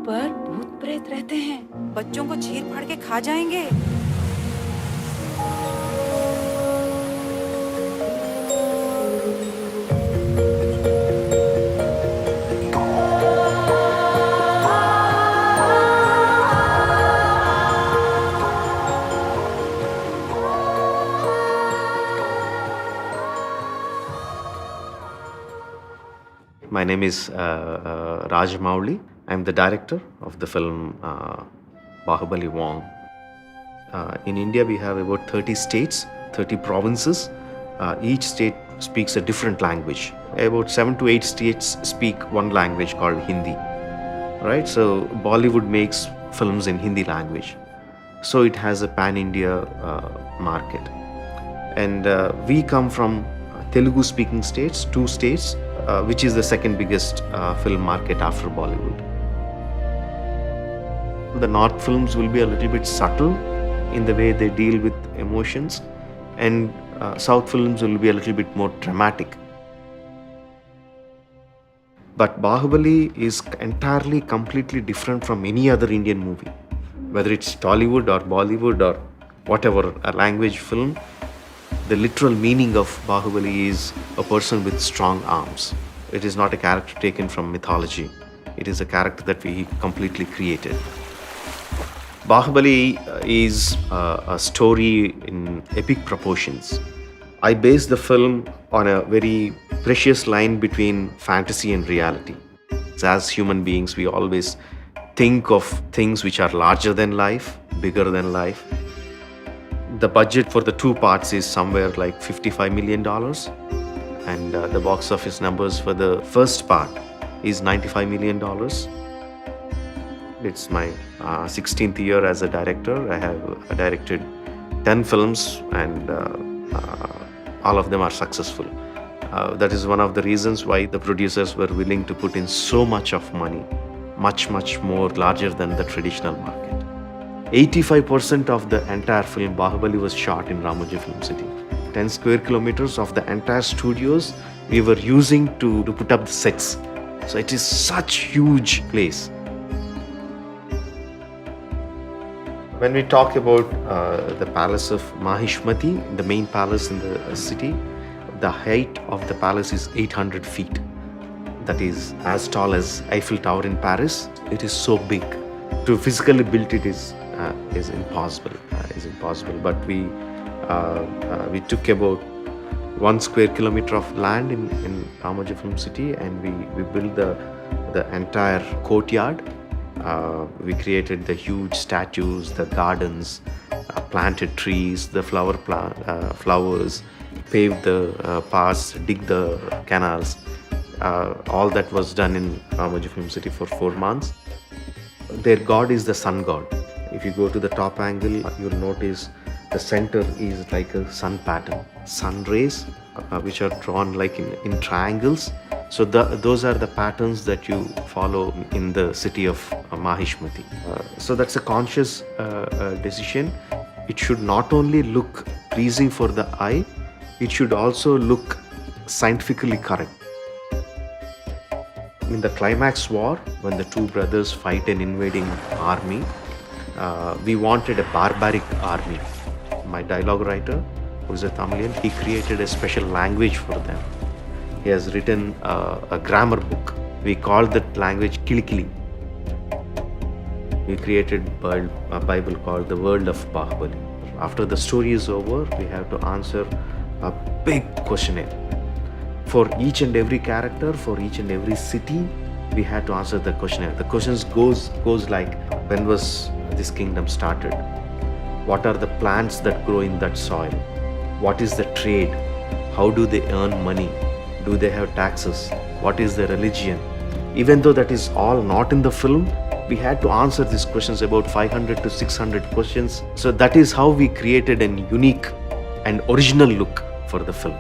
पर भूत प्रेत रहते हैं, बच्चों को चीर फाड़ के खा जाएंगे। My name is Raj Mouli. I'm the director of the film Bahubali Wong. In India, we have about 30 states, 30 provinces. Each state speaks a different language. About 7 to 8 states speak one language called Hindi. Right? So Bollywood makes films in Hindi language. So it has a pan-India market. And we come from Telugu-speaking states, 2 states, which is the second biggest film market after Bollywood. The North films will be a little bit subtle in the way they deal with emotions, and South films will be a little bit more dramatic. But Bahubali is entirely, completely different from any other Indian movie. Whether it's Tollywood or Bollywood or whatever, a language film, the literal meaning of Bahubali is a person with strong arms. It is not a character taken from mythology. It is a character that we completely created. Bahubali is a story in epic proportions. I base the film on a very precious line between fantasy and reality. As human beings, we always think of things which are larger than life, bigger than life. The budget for the 2 parts is somewhere like $55 million, and the box office numbers for the first part is $95 million. It's my 16th year as a director. I have directed 10 films, and all of them are successful. That is one of the reasons why the producers were willing to put in so much of money, much more larger than the traditional market. 85% of the entire film Bahubali was shot in Ramoji Film City. 10 square kilometers of the entire studios we were using to put up the sets. So it is such huge place. When we talk about the palace of Mahishmati, the main palace in the city, the height of the palace is 800 feet. That is as tall as Eiffel Tower in Paris. It is so big. To physically build it is impossible. But we took about 1 square kilometer of land in Ramoji Film City, and we built the entire courtyard. We created the huge statues, the gardens, planted trees, the flowers, paved the paths, dig the canals. All that was done in Ramoji Film City for 4 months. Their god is the sun god. If you go to the top angle, you'll notice the center is like a sun pattern. Sun rays, which are drawn like in triangles. So those are the patterns that you follow in the city of Mahishmati. So that's a conscious decision. It should not only look pleasing for the eye, it should also look scientifically correct. In the climax war, when the 2 brothers fight an invading army, we wanted a barbaric army. My dialogue writer, who is a Tamilian, he created a special language for them. He has written a grammar book. We called that language Kilikili. We created a Bible called the World of Bahubali. After the story is over, we have to answer a big questionnaire. For each and every character, for each and every city, we had to answer the questionnaire. The questions goes like, when was this kingdom started? What are the plants that grow in that soil? What is the trade? How do they earn money? Do they have taxes? What is their religion? Even though that is all not in the film, we had to answer these questions, about 500 to 600 questions. So that is how we created an unique and original look for the film.